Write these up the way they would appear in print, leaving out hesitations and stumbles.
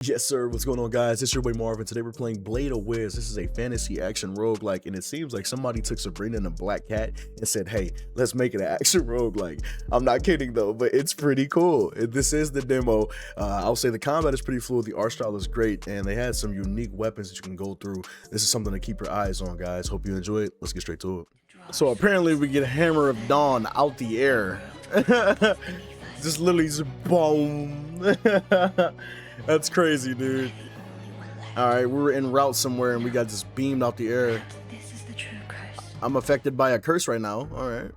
Yes, sir. What's going on, guys? It's your boy Marvin. Today we're playing Blade of Wiz. This is a fantasy action roguelike, and it seems like somebody took Sabrina and a black cat and said, hey, let's make it an action roguelike. I'm not kidding, though, but it's pretty cool. This is the demo. I'll say the combat is pretty fluid. The art style is great, and they had some unique weapons that you can go through. This is something to keep your eyes on, guys. Hope you enjoy it. Let's get straight to it. So apparently we get Hammer of Dawn out the air. Just literally just boom. That's crazy, dude. Alright, we were en route somewhere and we got just beamed out the air. This is the true curse. I'm affected by a curse right now. Alright.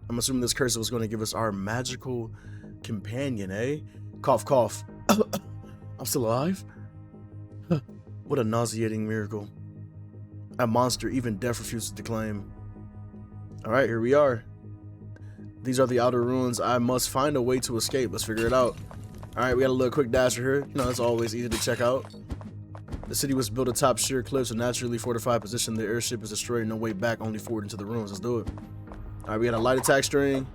I'm assuming this curse was going to give us our magical companion, eh? Cough, cough. I'm still alive? What a nauseating miracle. A monster even death refuses to claim. Alright, here we are. These are the outer ruins. I must find a way to escape. Let's figure it out. Alright, we got a little quick dasher here. You know, it's always easy to check out. The city was built atop sheer cliffs, a naturally fortified position. The airship is destroyed, no way back, only forward into the ruins. Let's do it. Alright, we got a light attack string.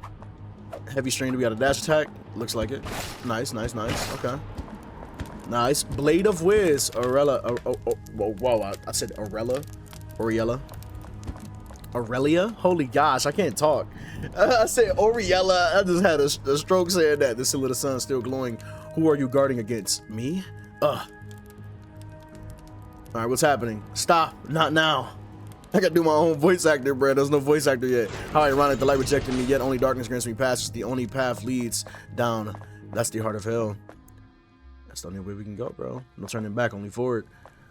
Heavy string. We got a dash attack. Looks like it. Nice, nice, nice. Okay. Nice. Blade of Wiz. Aurelia. Whoa, I said Aurelia. Aurelia? Holy gosh, I can't talk. I said Oriella. I just had a stroke saying that. The silhouette of the sun still glowing. Who are you guarding against? Me? Alright, what's happening? Stop. Not now. I gotta do my own voice actor, bro. There's no voice actor yet. How ironic, the light rejected me, yet only darkness grants me passage. The only path leads down. That's the heart of hell. That's the only way we can go, bro. No turning back, only forward.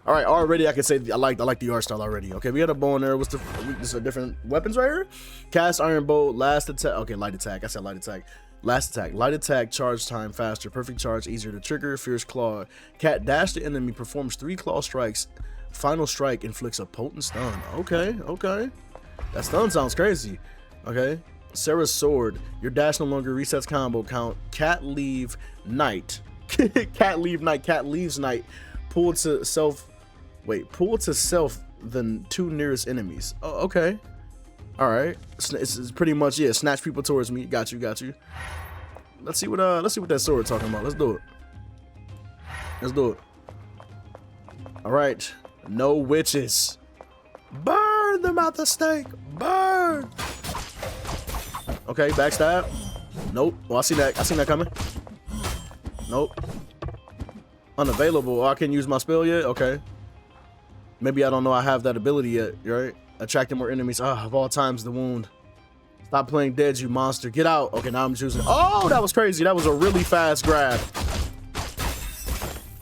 All right, already I can say I like the art style already. Okay, we got a bow in there. What's the weakness of different weapons right here? Cast iron bow, last attack. Okay, light attack. I said light attack. Last attack. Light attack, charge time faster. Perfect charge, easier to trigger. Fierce claw. Cat dash the enemy, performs 3 claw strikes. Final strike inflicts a potent stun. Okay, okay. That stun sounds crazy. Okay. Sarah's sword. Your dash no longer resets combo count. Cat leave night. Cat leave night. Cat leaves night. Pull to self the 2 nearest enemies. Oh, okay. All right. It's pretty much, yeah, snatch people towards me. Got you, got you. Let's see what that sword talking about. Let's do it. Let's do it. All right. No witches. Burn them at the stake. Burn. Okay, backstab. Nope. Oh, I seen that coming. Nope. Unavailable. Oh, I can't use my spell yet. Okay. Maybe I don't know I have that ability yet, right? Attracting more enemies. Ah, of all times, the wound. Stop playing dead, you monster. Get out. Okay, now I'm choosing. Oh, that was crazy. That was a really fast grab.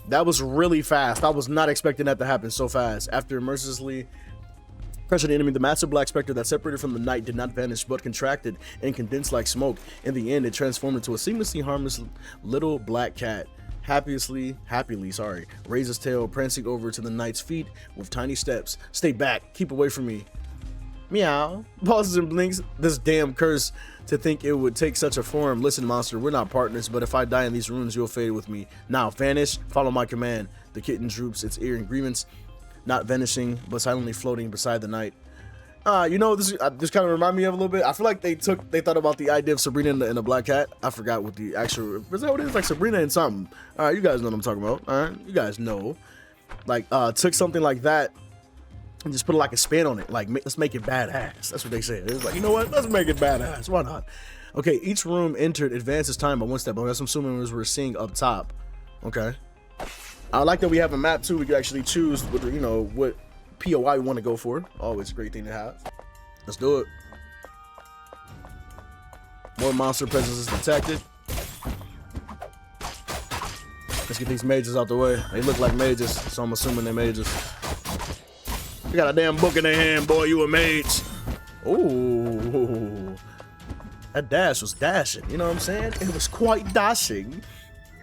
That was really fast. I was not expecting that to happen so fast. After mercilessly pressuring the enemy, the massive black specter that separated from the night did not vanish, but contracted and condensed like smoke. In the end, it transformed into a seamlessly harmless little black cat. Happily, raise his tail, prancing over to the knight's feet with tiny steps. Stay back, keep away from me. Meow. Pauses and blinks. This damn curse, to think it would take such a form. Listen, monster, we're not partners, but if I die in these ruins, you'll fade with me. Now, vanish, follow my command. The kitten droops its ear in grievance, not vanishing, but silently floating beside the night. You know, this kind of remind me of a little bit. I feel like they thought about the idea of Sabrina and the black cat. I forgot what the actual, is that what it is? Like Sabrina and something. All right, you guys know what I'm talking about. All right, you guys know. Like, took something like that and just put like a spin on it. Like, let's make it badass. That's what they said. It's like, you know what? Let's make it badass. Why not? Okay, each room entered advances time by 1 step. That's assuming as we're seeing up top. Okay. I like that we have a map too. We can actually choose what, you know, what POI we want to go for. Always a great thing to have. Let's do it. More monster presence is detected. Let's get these mages out the way. They look like mages, so I'm assuming they're mages. You got a damn book in their hand, boy. You a mage. Ooh. That dash was dashing. You know what I'm saying? It was quite dashing.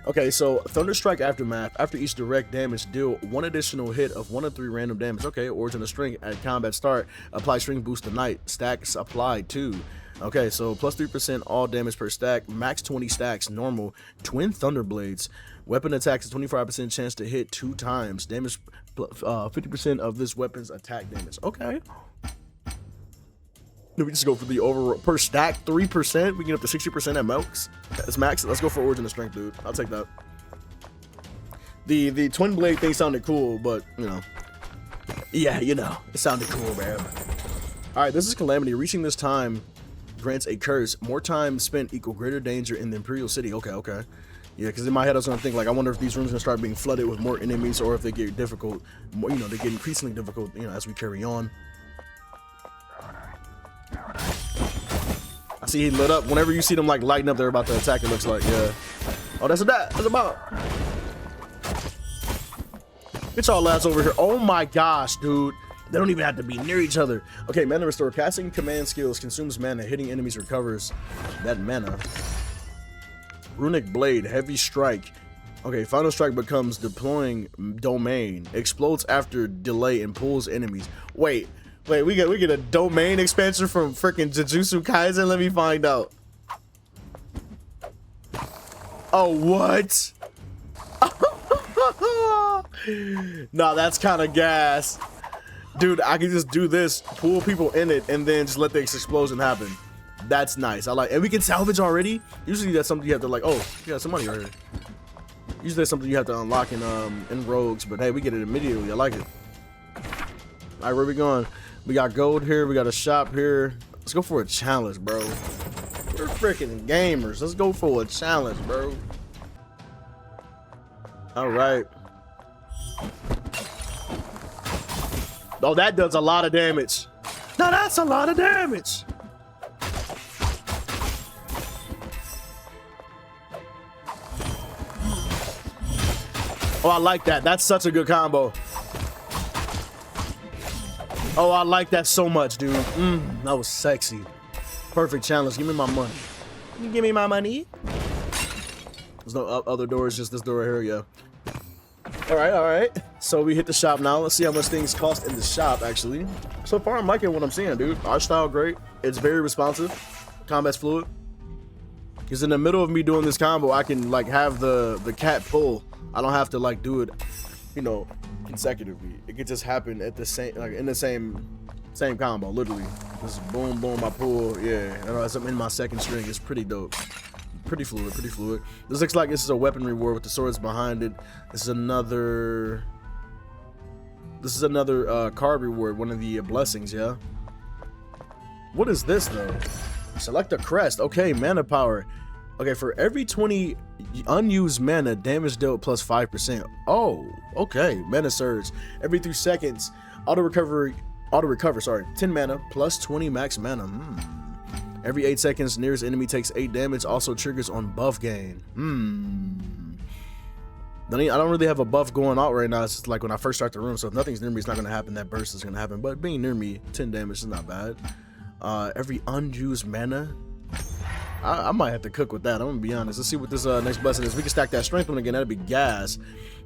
Okay, so Thunderstrike Aftermath. After each direct damage, deal 1 additional hit of 1 of 3 random damage. Okay, Origin of String at combat start. Apply String Boost tonight. Stacks applied too. Okay, so plus 3% all damage per stack. Max 20 stacks. Normal. Twin Thunderblades. Weapon attacks a 25% chance to hit 2 times. Damage 50% of this weapon's attack damage. Okay. We just go for the overall per stack 3%. We get up to 60% at max. That's max. Let's go for Origin of Strength, dude. I'll take that. The twin blade thing sounded cool, but you know, yeah, you know, it sounded cool, man. All right, this is Calamity. Reaching this time grants a curse. More time spent equal greater danger in the Imperial City. Okay, okay. Yeah, because in my head I was gonna think like, I wonder if these rooms are gonna start being flooded with more enemies, or if they get difficult, more, you know, they get increasingly difficult, you know, as we carry on. I see he lit up. Whenever you see them like lighting up, they're about to attack. It looks like, yeah. Oh, that's about. Get y'all lads over here. Oh my gosh, dude. They don't even have to be near each other. Okay, mana restore. Casting command skills consumes mana. Hitting enemies recovers that mana. Runic blade, heavy strike. Okay, final strike becomes deploying domain. Explodes after delay and pulls enemies. Wait, we get a domain expansion from freaking Jujutsu Kaisen? Let me find out. Oh, what? Nah, that's kind of gas. Dude, I can just do this, pull people in it, and then just let the explosion happen. That's nice. I like, and we can salvage already. Usually that's something you have to like, oh, you got some money right here. Usually that's something you have to unlock in Rogues, but hey, we get it immediately. I like it. All right, where we going? We got gold here. We got a shop here. Let's go for a challenge, bro. We're freaking gamers. Let's go for a challenge, bro. All right. Oh, that does a lot of damage. Now that's a lot of damage. Oh, I like that. That's such a good combo. Oh, I like that so much, dude. That was sexy. Perfect challenge. Give me my money. Can you give me my money? There's no other doors, just this door right here, yeah. All right. So we hit the shop now. Let's see how much things cost in the shop, actually. So far, I'm liking what I'm seeing, dude. Art style, great. It's very responsive. Combat's fluid. Because in the middle of me doing this combo, I can, like, have the cat pull. I don't have to, like, do it, you know, consecutively. It could just happen at the same, like, in the same combo, literally. Just boom, boom, I pull. Yeah, I know, as I'm in my second string, it's pretty dope. Pretty fluid. This looks like this is a weapon reward with the swords behind it. This is another card reward, one of the blessings, yeah. What is this though? Select a crest. Okay, mana power. Okay, for every 20 unused mana, damage dealt plus 5%. Oh, okay. Mana surge. Every 3 seconds, auto recover, sorry. 10 mana plus 20 max mana. Every 8 seconds, nearest enemy takes 8 damage. Also triggers on buff gain. I don't really have a buff going out right now. It's just like when I first start the room. So if nothing's near me, it's not going to happen. That burst is going to happen. But being near me, 10 damage is not bad. Every unused mana. I might have to cook with that. I'm gonna be honest. Let's see what this next blessing is. We can stack that strength one again. That'd be gas.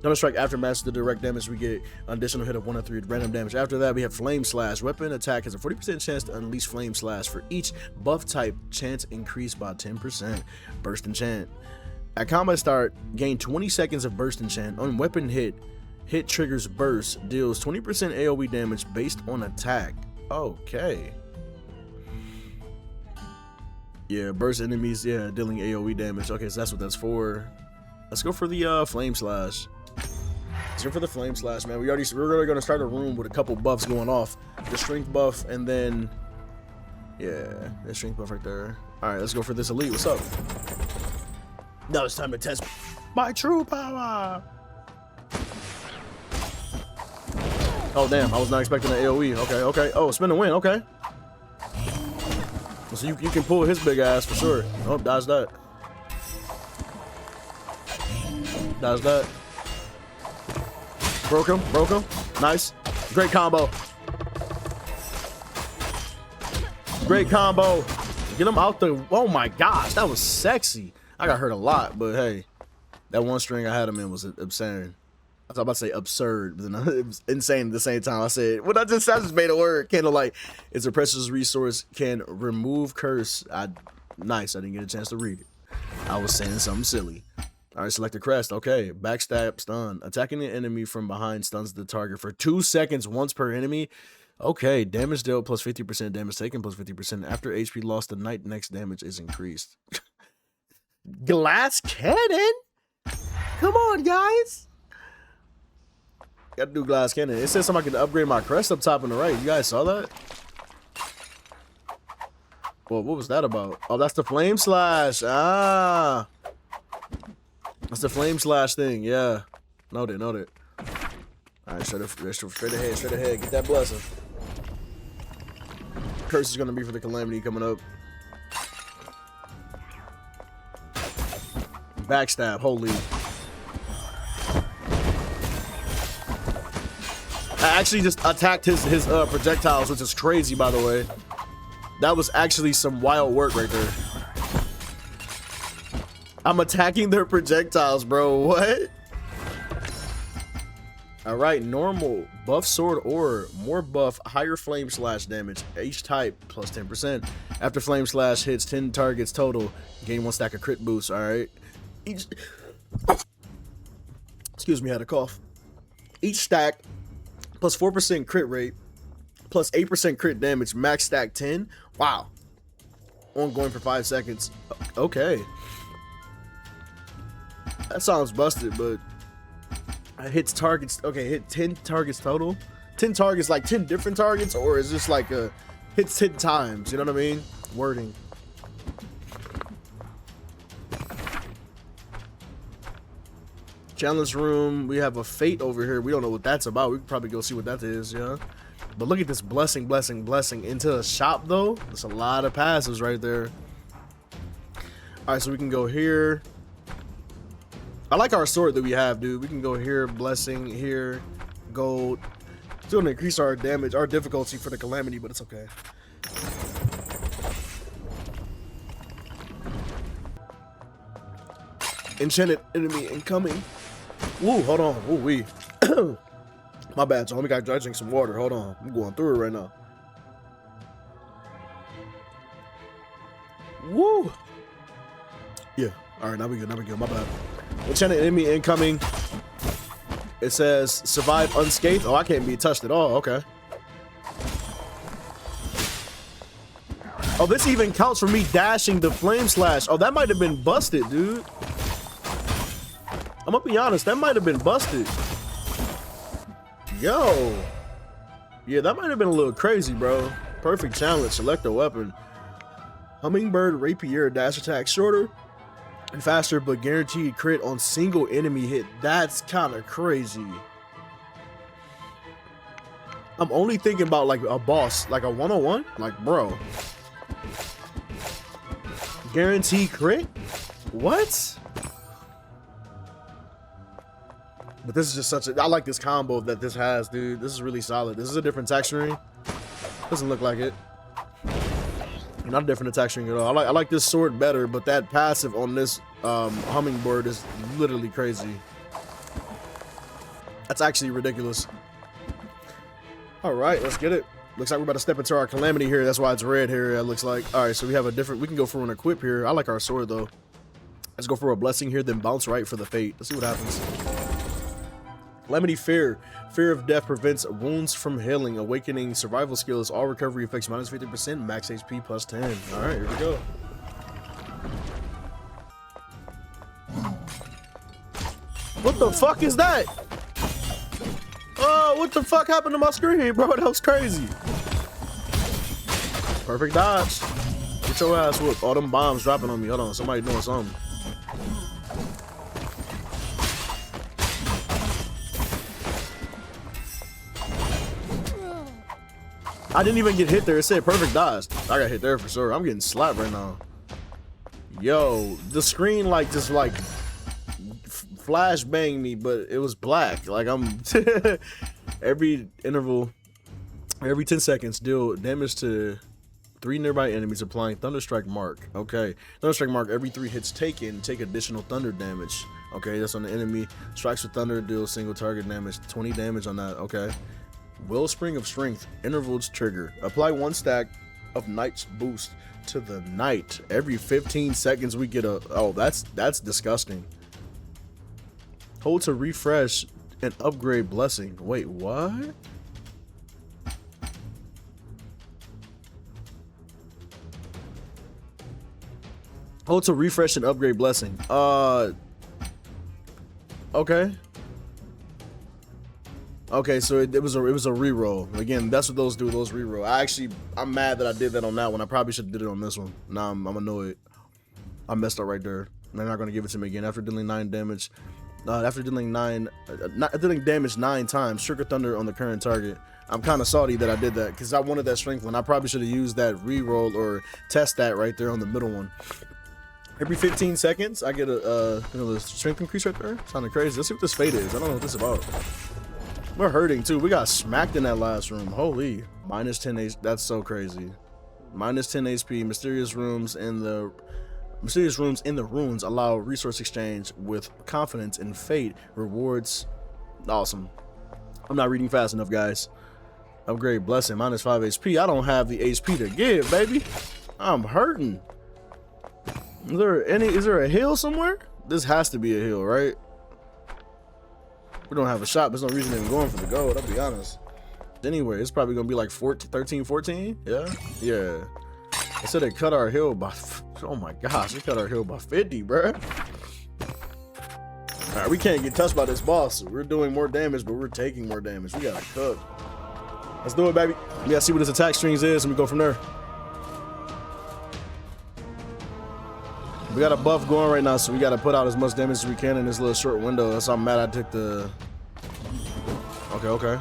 Counter strike after master the direct damage. We get an additional hit of 1 or 3 random damage. After that, we have flame slash. Weapon attack has a 40% chance to unleash flame slash. For each buff type, chance increased by 10%. Burst enchant. At combat start, gain 20 seconds of burst enchant. On weapon hit triggers burst. Deals 20% AoE damage based on attack. Okay. Yeah, burst enemies, yeah, dealing AoE damage. Okay, so that's what that's for. Let's go for the flame slash. Let's go for the flame slash, man. We're really gonna start a room with a couple buffs going off. The strength buff and then, yeah, the strength buff right there. All right, let's go for this elite. What's up? Now it's time to test my true power. Oh damn, I was not expecting an AoE. Okay. Oh, spin and win. Okay. So you can pull his big ass for sure. Oh, dodge that. Dodge that. Broke him. Nice. Great combo. Get him out the. Oh my gosh, that was sexy. I got hurt a lot, but hey, that one string I had him in was insane. I was about to say absurd, but then it was insane at the same time. I said, I just made a word. Candlelight is a precious resource, can remove curse. Nice, I didn't get a chance to read it. I was saying something silly. All right, select a crest. Okay, backstab, stun. Attacking the enemy from behind stuns the target for 2 seconds once per enemy. Okay, damage dealt plus 50%, damage taken plus 50%. After HP lost, the knight next damage is increased. Glass cannon? Come on, guys. Got new glass cannon. It says somebody can upgrade my crest up top on the right. You guys saw that? Well, what was that about? Oh, that's the flame slash. Ah. That's the flame slash thing. Yeah. Noted. All right, straight ahead. Get that blessing. Curse is going to be for the calamity coming up. Backstab. Holy. I actually just attacked his projectiles, which is crazy, by the way. That was actually some wild work right there. I'm attacking their projectiles, bro. What? All right, normal. Buff sword or more buff, higher flame slash damage. Each type plus 10%. After flame slash hits 10 targets total, gain 1 stack of crit boost. All right. Excuse me, I had a cough. Each stack plus 4% crit rate, plus 8% crit damage, max stack 10. Wow. Ongoing for 5 seconds. Okay. That sounds busted, but it hits targets. Okay, hit 10 targets total. 10 targets, like 10 different targets, or is this like a hits 10 times? You know what I mean? Wording. Challenge room. We have a fate over here. We don't know what that's about. We could probably go see what that is, yeah. But look at this blessing into a shop though. That's a lot of passes right there. All right, so we can go here. I like our sword that we have, dude. We can go here, blessing here, gold. It's gonna increase our damage, our difficulty for the calamity, but it's okay. Enchanted enemy incoming. Woo, hold on. Woo wee. My bad, so we gotta drink some water. Hold on. I'm going through it right now. Woo. Yeah. Alright, now we good. My bad. Enchanted enemy incoming. It says survive unscathed. Oh, I can't be touched at all. Okay. Oh, this even counts for me dashing the flame slash. Oh, that might have been busted, dude. I'm gonna be honest, that might have been busted. Yo. Yeah, that might have been a little crazy, bro. Perfect challenge. Select a weapon. Hummingbird rapier dash attack shorter and faster, but guaranteed crit on single enemy hit. That's kind of crazy. I'm only thinking about like a boss, like a 101. Like, bro. Guaranteed crit? What? But this is just such a, I like this combo that this has, dude. This is really solid. This is a different texturing. Doesn't look like it. Not a different texturing at all. I like this sword better, but that passive on this hummingbird is literally crazy. That's actually ridiculous. All right, let's get it. Looks like we're about to step into our calamity here. That's why it's red here, it looks like. All right, so we have a different, we can go for an equip here. I like our sword though. Let's go for a blessing here, then bounce right for the fate. Let's see what happens. Calamity fear. Fear of death prevents wounds from healing. Awakening survival skills. All recovery effects minus 50%. Max HP plus 10. All right, here we go. What the fuck is that? Oh, what the fuck happened to my screen, bro? That was crazy. Perfect dodge. Get your ass whooped. All them bombs dropping on me. Hold on, somebody doing something. I didn't even get hit there. It said perfect dodge. I got hit there for sure. I'm getting slapped right now. Yo, the screen like just like flash banged me, but it was black. Like I'm every interval, every 10 seconds, deal damage to 3 nearby enemies, applying Thunderstrike mark. Okay, Thunderstrike mark. Every 3 hits taken, take additional thunder damage. Okay, that's on the enemy. Strikes with thunder, deal single target damage, 20 damage on that. Okay. Wellspring of Strength, intervals trigger. Apply 1 stack of Knight's boost to the Knight. Every 15 seconds we get a, oh, that's disgusting. Hold to refresh and upgrade blessing. Wait, what? Hold to refresh and upgrade blessing. Okay. Okay, so it was a reroll. Again, that's what those do. Those reroll. I'm mad that I did that on that one. I probably should have did it on this one. Now I'm annoyed. I messed up right there. They're not gonna give it to me again after dealing 9 damage. After dealing damage 9 times, Sugar Thunder on the current target. I'm kind of salty that I did that because I wanted that strength one. I probably should have used that reroll or test that right there on the middle one. Every 15 seconds, I get a the strength increase right there. Sounding crazy. Let's see what this fate is. I don't know what this is about. We're hurting too. We got smacked in that last room. Holy. Minus 10 HP. That's so crazy. Minus 10 HP. Mysterious rooms in the ruins allow resource exchange with confidence and fate. Rewards. Awesome. I'm not reading fast enough, guys. Upgrade blessing. Minus 5 HP. I don't have the HP to give, baby. I'm hurting. Is there a hill somewhere? This has to be a hill, right? We don't have a shop. There's no reason even going for the gold, I'll be honest. Anyway, it's probably gonna be like 13, 14. Yeah. I said they cut our hill by, oh my gosh, they cut our hill by 50, bruh. All right, we can't get touched by this boss. We're doing more damage, but we're taking more damage. We gotta cook. Let's do it, baby. We gotta see what his attack strings is, and we go from there. We got a buff going right now, so we gotta put out as much damage as we can in this little short window. That's why I'm mad I took the... Okay.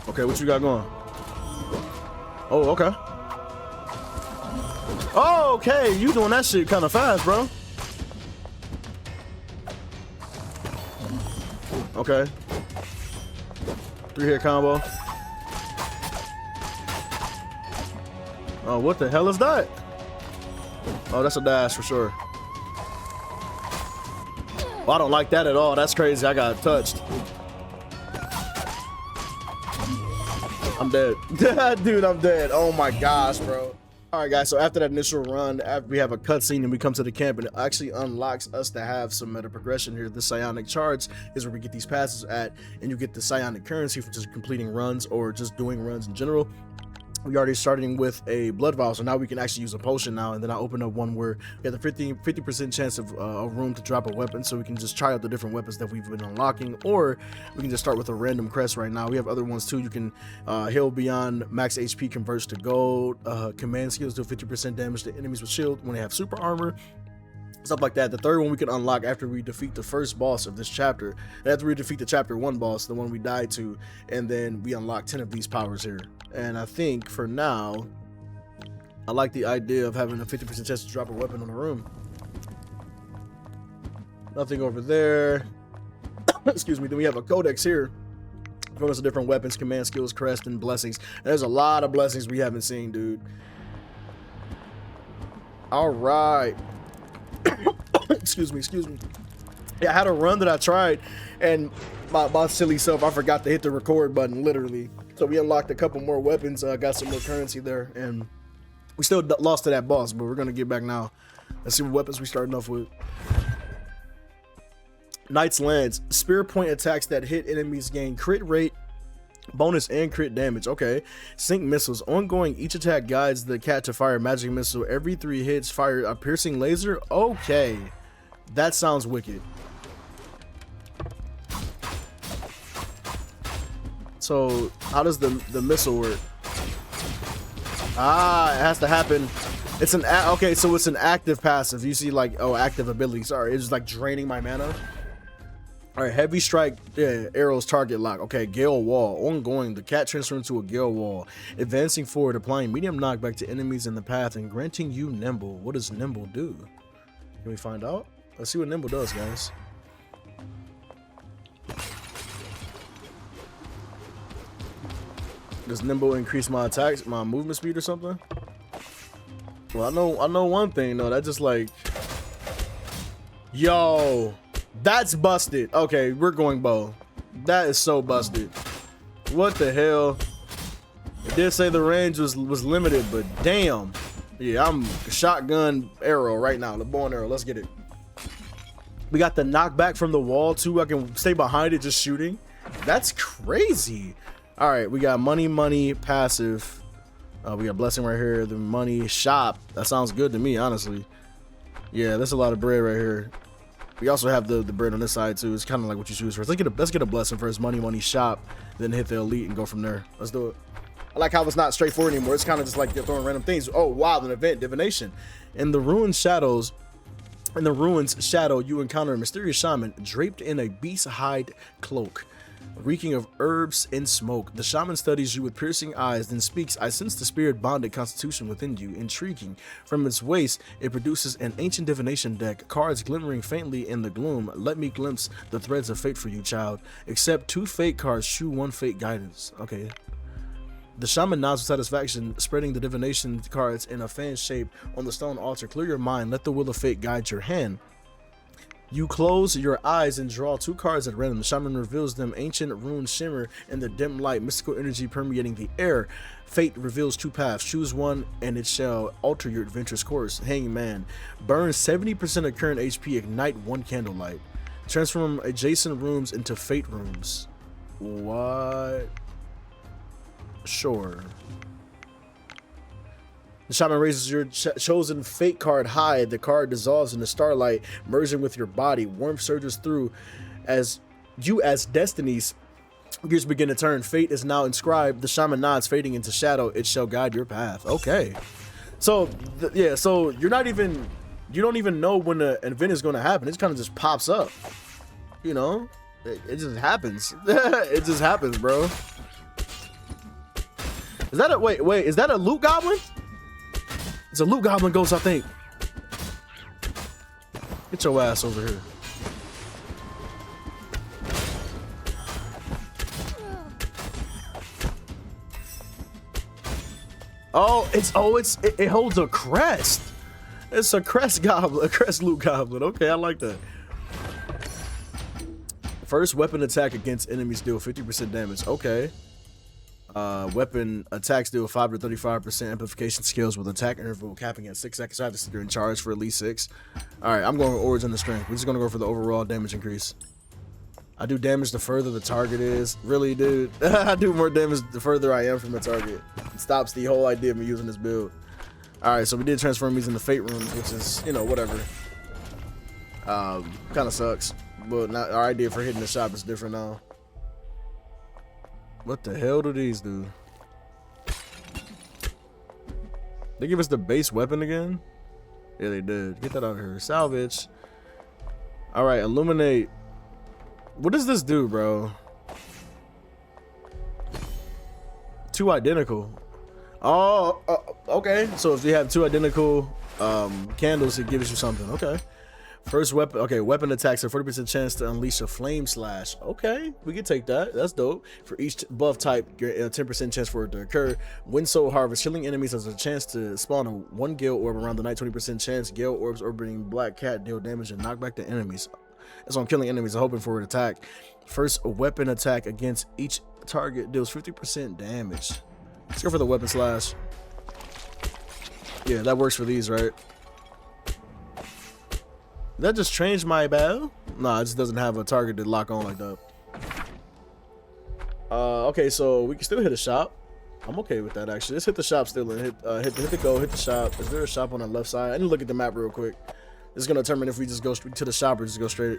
Okay, what you got going? Oh, okay. Oh, okay, you doing that shit kind of fast, bro. Okay. 3-hit combo. Oh, what the hell is that? Oh, that's a dash for sure. Well, I don't like that at all. That's crazy. I got touched. I'm dead. Dude, I'm dead. Oh my gosh, bro. All right, guys, so after that initial run, after we have a cutscene and we come to the camp, and it actually unlocks us to have some meta progression here. The psionic charge is where we get these passes at, and you get the psionic currency for just completing runs or just doing runs in general. We already starting with a blood vial, so now we can actually use a potion now. And then I open up one where we have the 50% chance of room to drop a weapon, so we can just try out the different weapons that we've been unlocking, or we can just start with a random crest right now. We have other ones too. You can heal beyond max HP converts to gold. Command skills do 50% damage to enemies with shield when they have super armor. Stuff like that. The third one we can unlock after we defeat the first boss of this chapter. And after we defeat the chapter 1 boss, the one we died to, and then we unlock 10 of these powers here. And I think for now, I like the idea of having a 50% chance to drop a weapon on the room. Nothing over there. Excuse me. Then we have a codex here. From us different weapons, command skills, crest, and blessings. And there's a lot of blessings we haven't seen, dude. All right. Excuse me. Yeah, I had a run that I tried, and my silly self, I forgot to hit the record button, literally. So we unlocked a couple more weapons, got some more currency there, and we still lost to that boss, but we're gonna get back now. Let's see what weapons we starting off with. Knight's Lance. Spear point attacks that hit enemies gain crit rate, bonus, and crit damage. Okay. Sync missiles. Ongoing, each attack guides the cat to fire a magic missile. Every 3 hits, fire a piercing laser. Okay. That sounds wicked. So, how does the missile work? Ah, it has to happen. It's an okay, so it's an active passive. You see, like, oh, active ability. Sorry, it's just like draining my mana. All right, heavy strike, arrows target lock. Okay, gale wall. Ongoing, the cat transforms into a gale wall. Advancing forward, applying medium knockback to enemies in the path and granting you nimble. What does nimble do? Can we find out? Let's see what nimble does, guys. Does nimble increase my attacks, my movement speed or something? Well, I know one thing though. That just like, yo, that's busted. Okay, we're going bow. That is so busted. What the hell? It did say the range was limited, but damn. Yeah, I'm shotgun arrow right now. The bow and arrow. Let's get it. We got the knockback from the wall too. I can stay behind it just shooting. That's crazy. All right, we got money passive. We got blessing right here. The money shop. That sounds good to me, honestly. Yeah, that's a lot of bread right here. We also have the bread on this side too. It's kind of like what you choose first. Let's get a blessing first. Money shop, then hit the elite and go from there. Let's do it. I like how it's not straightforward anymore. It's kind of just like you're throwing random things. Oh wow, an event, divination. In the ruined shadows, in the ruins shadow, you encounter a mysterious shaman draped in a beast hide cloak, reeking of herbs and smoke. The shaman studies you with piercing eyes, then speaks. I sense the spirit bonded constitution within you, intriguing. From its waist, it produces an ancient divination deck, cards glimmering faintly in the gloom. Let me glimpse the threads of fate for you, child. Accept 2 fate cards, choose 1 fate guidance. Okay. The shaman nods with satisfaction, spreading the divination cards in a fan shape on the stone altar. Clear your mind, let the will of fate guide your hand. You close your eyes and draw 2 cards at random. The shaman reveals them. Ancient runes shimmer in the dim light, mystical energy permeating the air. Fate reveals 2 paths. Choose one and it shall alter your adventurous course. Hangman. Burn 70% of current HP. Ignite 1 candlelight. Transform adjacent rooms into fate rooms. What? Sure. The shaman raises your chosen fate card high. The card dissolves in the starlight, merging with your body. Warmth surges through as destinies gears begin to turn. Fate is now inscribed. The shaman nods, fading into shadow. It shall guide your path. Okay. So, yeah, so you don't even know when an event is going to happen. It kind of just pops up. You know? It just happens. It just happens, bro. Is that a wait, is that a loot goblin? It's a loot goblin ghost, I think. Get your ass over here. It holds a crest. It's a crest goblin, a crest loot goblin. Okay, I like that. First weapon attack against enemies deal 50% damage. Okay. Weapon attacks deal 5 to 35% amplification skills with attack interval capping at 6 seconds. So I have to sit there and charge for at least 6. Alright, I'm going with Origin of Strength. We're just going to go for the overall damage increase. I do damage the further the target is. Really, dude? I do more damage the further I am from the target. It stops the whole idea of me using this build. Alright, so we did transform these into Fate Rooms, which is, you know, whatever. Kind of sucks. But not, our idea for hitting the shop is different now. What the hell do these do? They give us the base weapon again? Yeah, they did. Get that out of here. Salvage. Alright, illuminate. What does this do, bro? 2 identical. Oh, okay. So if you have 2 identical candles, it gives you something. Okay. First weapon, okay, weapon attacks a 40% chance to unleash a flame slash. Okay, we can take that. That's dope. For each buff type, a 10% chance for it to occur. Wind Soul Harvest, killing enemies has a chance to spawn a 1 Gale Orb around the night, 20% chance. Gale Orbs orbiting Black Cat deal damage and knock back the enemies. That's on killing enemies, I'm hoping for an attack. First weapon attack against each target deals 50% damage. Let's go for the weapon slash. Yeah, that works for these, right? That just changed my bow? Nah, it just doesn't have a target to lock on like that. Okay, so we can still hit a shop. I'm okay with that actually. Let's hit the shop still and hit the shop. Is there a shop on the left side? I need to look at the map real quick. This is gonna determine if we just go to the shop or just go straight.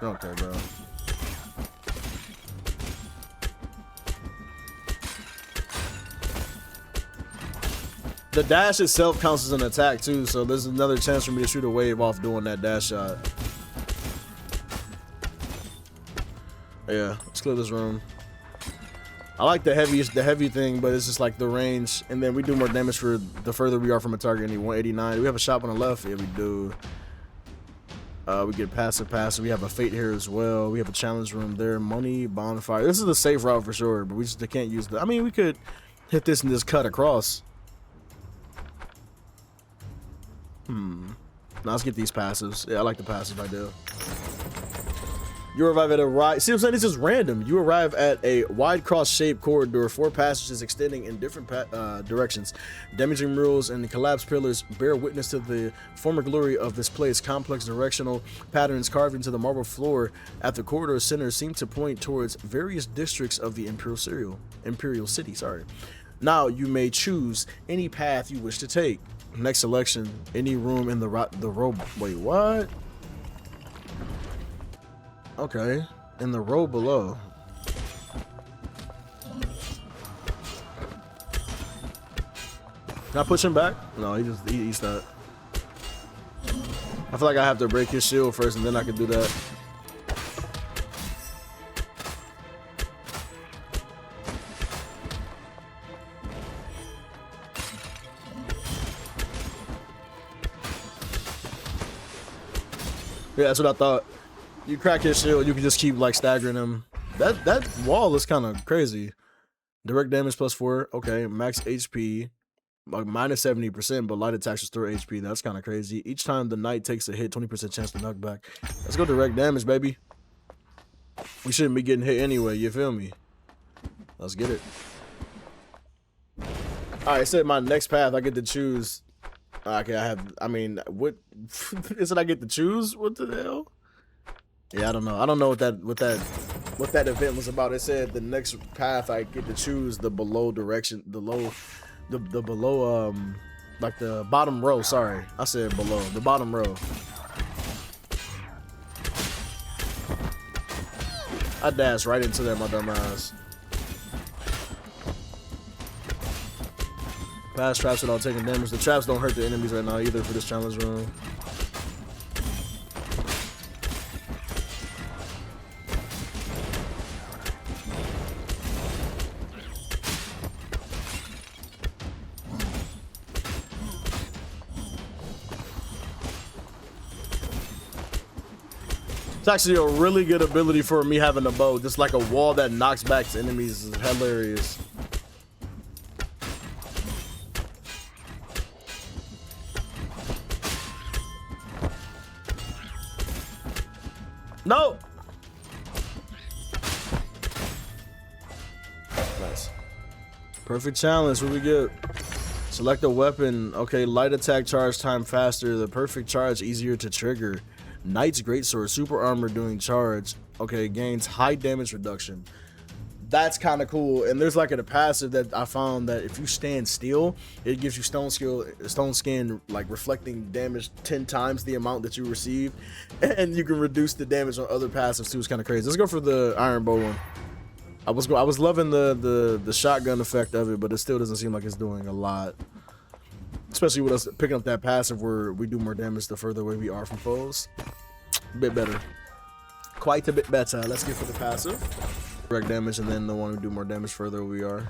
Okay, bro. The dash itself counts as an attack too, so there's another chance for me to shoot a wave off doing that dash shot. Yeah, let's clear this room. I like the heavy thing, but it's just like the range, and then we do more damage for the further we are from a target. Any 189. Do we have a shop on the left? Yeah, we do. We get passive. We have a fate here as well. We have a challenge room there. Money, bonfire. This is the safe route for sure, but we just can't use the. I mean, we could hit this and just cut across. Now let's get these passives. Yeah, I like the passive idea. You arrive at a right. See what I'm saying? It's just random. You arrive at a wide cross-shaped corridor, 4 passages extending in different directions. Damaging murals and collapsed pillars bear witness to the former glory of this place. Complex directional patterns carved into the marble floor at the corridor center seem to point towards various districts of the Imperial City. Sorry. Now you may choose any path you wish to take. Next selection, any room in the row. Wait, what? Okay, in the row below. Can I push him back? No, he eats that. I feel like I have to break his shield first, and then I can do that. Yeah, that's what I thought. You crack his shield, you can just keep like staggering him. That wall is kind of crazy. Direct damage +4. Okay, max HP. Like minus 70%, but light attacks restore HP. That's kind of crazy. Each time the knight takes a hit, 20% chance to knock back. Let's go direct damage, baby. We shouldn't be getting hit anyway, you feel me? Let's get it. Alright, it said my next path, I get to choose. Okay, what is it I get to choose? What the hell? Yeah, I don't know. I don't know what that event was about. It said the next path I get to choose the below direction, the below like the bottom row. Sorry, I said below, the bottom row. I dashed right into there, my dumb ass. Pass traps without taking damage. The traps don't hurt the enemies right now either for this challenge room. It's actually a really good ability for me having a bow. Just like a wall that knocks back enemies is hilarious. No! Nice. Perfect challenge. What we get? Select a weapon. Okay, light attack charge time faster. The perfect charge easier to trigger. Knight's greatsword, super armor doing charge. Okay, gains high damage reduction. That's kind of cool. And there's like a passive that I found that if you stand still, it gives you stone skin like reflecting damage 10 times the amount that you receive, and you can reduce the damage on other passives too. It's kind of crazy. Let's go for the iron bow one. I was loving the shotgun effect of it, but it still doesn't seem like it's doing a lot. Especially with us picking up that passive where we do more damage the further away we are from foes. A bit better. Quite a bit better. Let's get for the passive. Direct damage, and then the one who do more damage further we are.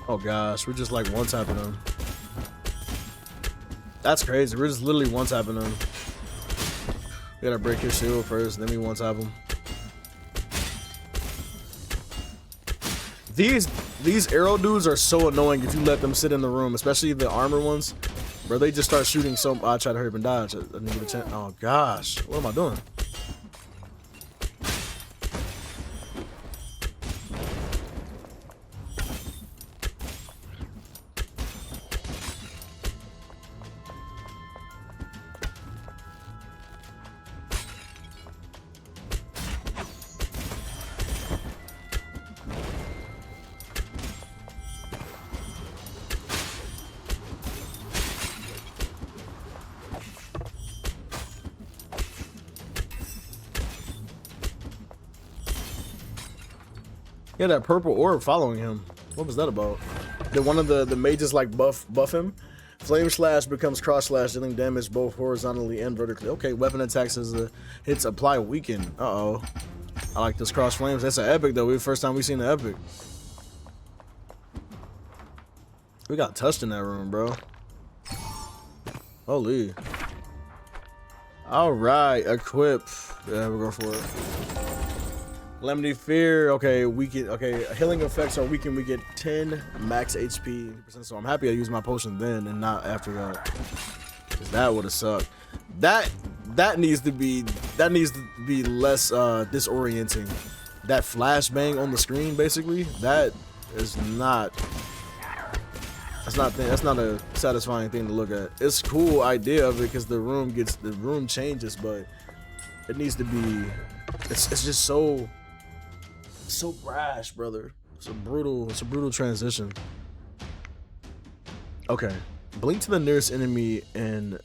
Oh gosh, we're just like one-tapping them. That's crazy. We're just literally one-tapping them. We gotta break his shield first, then we one-tap him. These arrow dudes are so annoying if you let them sit in the room, especially the armor ones. Bro, they just start shooting so. I try to hurry up and dodge. I didn't get a chance. Oh gosh, what am I doing? Yeah, that purple orb following him. What was that about? Did one of the mages like buff him? Flame slash becomes cross slash, dealing damage both horizontally and vertically. Okay, weapon attacks as the hits apply weaken. Uh-oh. I like this cross flames. That's an epic though. First time we seen the epic. We got touched in that room, bro. Holy. Alright, equip. Yeah, we're going for it. Calamity Fear, okay, weaken. Okay, healing effects are weakened. We get 10 max HP. So I'm happy I used my potion then and not after that, because that would have sucked. That needs to be less disorienting. That flashbang on the screen, basically, that's not a satisfying thing to look at. It's a cool idea of it because the room changes, but it needs to be. It's just so. So brash, brother. It's a brutal transition. Okay. Blink to the nearest enemy and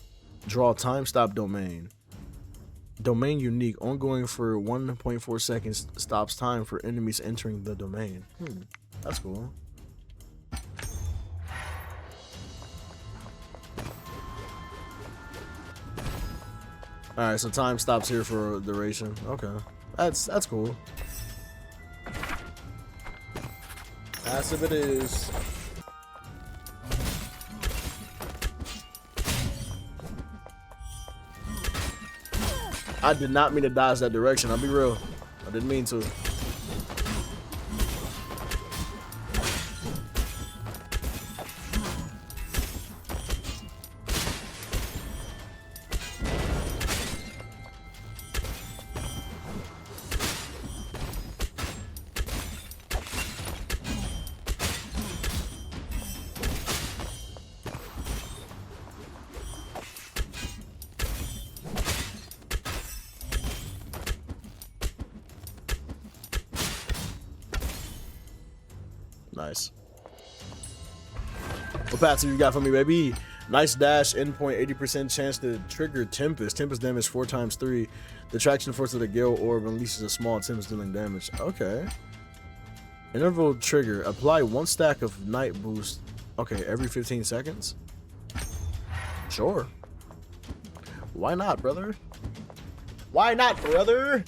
draw time stop domain. Domain unique, ongoing for 1.4 seconds, stops time for enemies entering the domain. That's cool. Alright, so time stops here for a duration. Okay. That's cool. Passive it is. I did not mean to dodge that direction. I'll be real. I didn't mean to. Nice. What passive you got for me, baby? Nice dash, endpoint, 80% chance to trigger Tempest. Tempest damage 4 times 3. The attraction force of the Gale Orb unleashes a small Tempest dealing damage. Okay. Interval trigger. Apply 1 stack of Night Boost. Okay, every 15 seconds? Sure. Why not, brother? Why not, brother?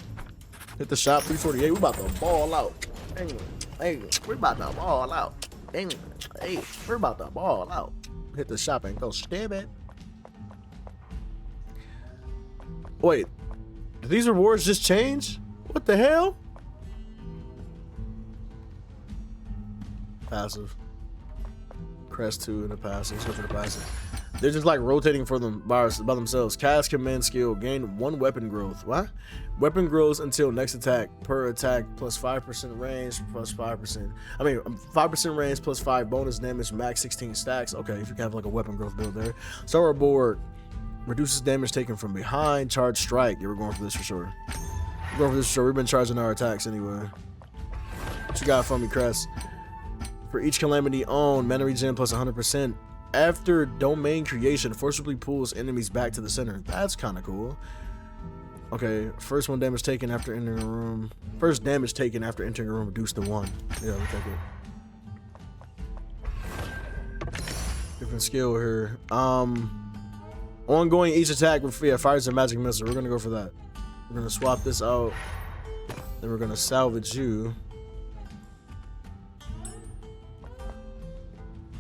Hit the shop, 348. We about to ball out. Hey, we're about to ball out. Hey, we're about to ball out. Hit the shop and go stab it. Wait, did these rewards just change? What the hell? Passive. Crest 2 in the passive. Let's go for the passive. They're just like rotating for them by themselves. Cast command skill. Gain 1 weapon growth. What? Weapon grows until next attack. Per attack plus 5% range plus 5%. I mean 5% range plus 5 bonus damage. Max 16 stacks. Okay, if you have like a weapon growth build there. Star board reduces damage taken from behind. Charge strike. Yeah, we're going for this for sure. We're going for this for sure. We've been charging our attacks anyway. What you got for me, Crest? For each calamity owned, mana regen plus 100%. After domain creation, forcibly pulls enemies back to the center. That's kind of cool. Okay, first 1 damage taken after entering a room. First damage taken after entering a room reduced to 1. Yeah, we'll take it. Different skill here. Ongoing each attack with fires a magic missile. We're gonna go for that. We're gonna swap this out. Then we're gonna salvage you.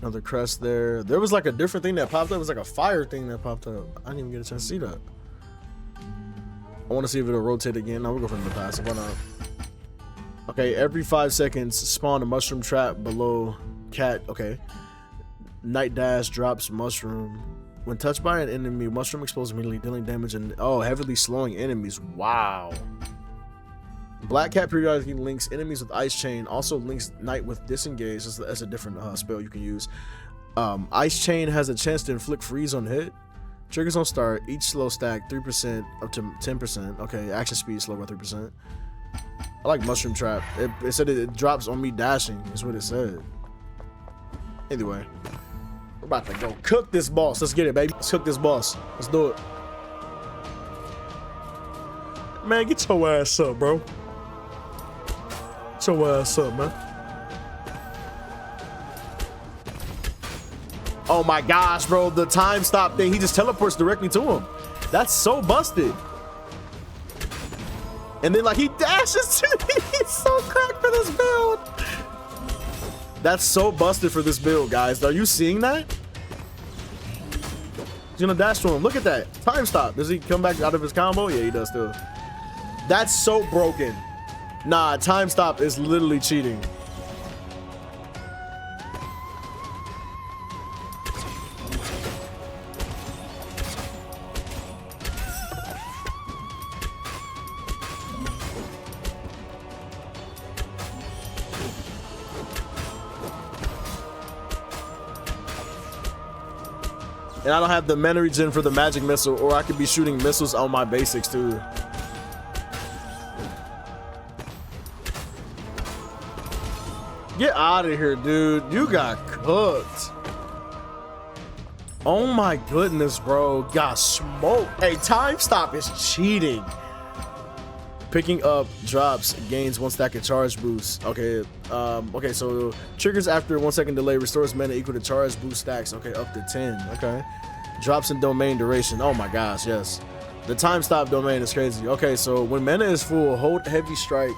Another crest there. There was like a different thing that popped up. It was like a fire thing that popped up. I didn't even get a chance to see that. I want to see if it'll rotate again. No, we'll go for the passive. Why not? Okay, every 5 seconds, spawn a mushroom trap below cat. Okay. Night dash drops mushroom. When touched by an enemy, mushroom explodes immediately, dealing damage and heavily slowing enemies. Wow. Black Cat periodically links enemies with Ice Chain, also links Night with Disengage. That's a different spell you can use. Ice Chain has a chance to inflict freeze on hit. Triggers on start, each slow stack 3% up to 10%. Okay, action speed slow by 3%. I like Mushroom Trap. It said it drops on me dashing, is what it said. Anyway, we're about to go cook this boss. Let's get it, baby. Let's cook this boss. Let's do it. Man, get your ass up, bro. Get your ass up, man. Oh my gosh, bro. The time stop thing, he just teleports directly to him. That's so busted. And then like he dashes to me. He's so cracked for this build. That's so busted for this build, guys. Are you seeing that? He's gonna dash to him. Look at that. Time stop. Does he come back out of his combo? Yeah, he does too. That's so broken. Nah, time stop is literally cheating. And I don't have the mana regen for the magic missile, or I could be shooting missiles on my basics too. Get out of here, dude. You got cooked. Oh my goodness, bro. Got smoked. Hey, time stop is cheating. Picking up drops gains 1 stack of charge boost. Okay, okay, so triggers after 1 second delay, restores mana equal to charge boost stacks. Okay, up to 10. Okay, drops in domain duration. Oh my gosh, yes. The time stop domain is crazy. Okay, so when mana is full, hold heavy strike.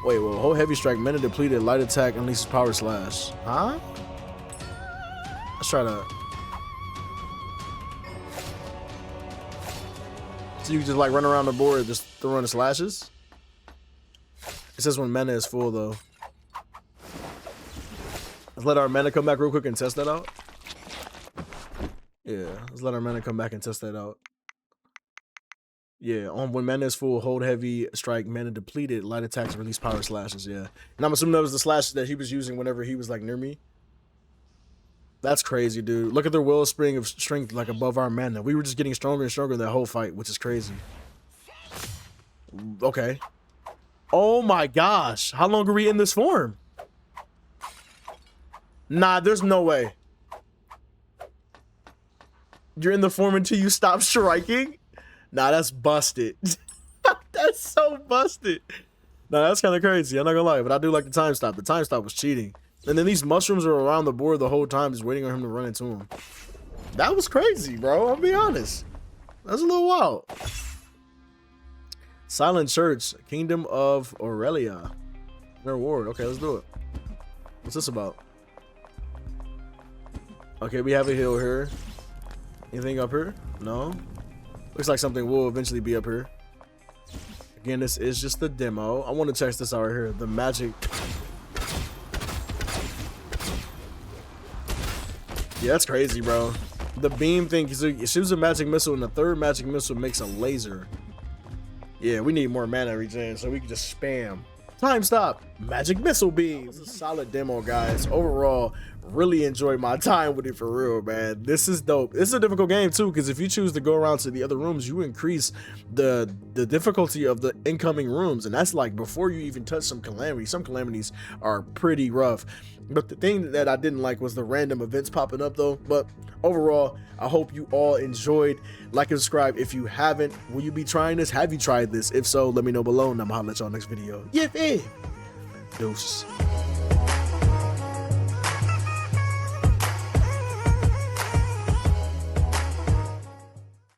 Wait, well, hold heavy strike, mana depleted, light attack, unleashes power slash. Huh? Let's try that. So you can just like run around the board just throwing the slashes? It says when mana is full though. Let's let our mana come back real quick and test that out. Yeah, let's let our mana come back and test that out. Yeah, on when mana is full, hold heavy strike, mana depleted, light attacks, release power slashes. Yeah, and I'm assuming that was the slashes that he was using whenever he was like near me. That's crazy, dude. Look at their wellspring of strength like above our mana. We were just getting stronger and stronger in that whole fight, which is crazy. Okay. Oh my gosh. How long are we in this form? Nah, there's no way. You're in the form until you stop striking? Nah, that's busted. That's so busted. Nah, that's kind of crazy. I'm not gonna lie, but I do like the time stop. The time stop was cheating. And then these mushrooms are around the board the whole time, just waiting on him to run into them. That was crazy, bro. I'll be honest. That's a little wild. Silent Church, Kingdom of Aurelia. Reward. Okay, let's do it. What's this about? Okay, we have a hill here. Anything up here? No. Looks like something will eventually be up here. Again, this is just the demo. I want to check this out right here. The magic. Yeah, that's crazy, bro. The beam thing, it shoots a magic missile, and the third magic missile makes a laser. Yeah, we need more mana regen, so we can just spam. Time stop. Magic missile beam. This is a solid demo, guys. Overall, really enjoyed my time with it for real, man. This is dope. It's a difficult game too, because if you choose to go around to the other rooms, you increase the difficulty of the incoming rooms, and that's like before you even touch some calamities. Some calamities are pretty rough. But the thing that I didn't like was the random events popping up though. But overall, I hope you all enjoyed. Like and subscribe if you haven't. Will you be trying this? Have you tried this? If so, let me know below, and I'm gonna let y'all next video. Yeah, Deuces.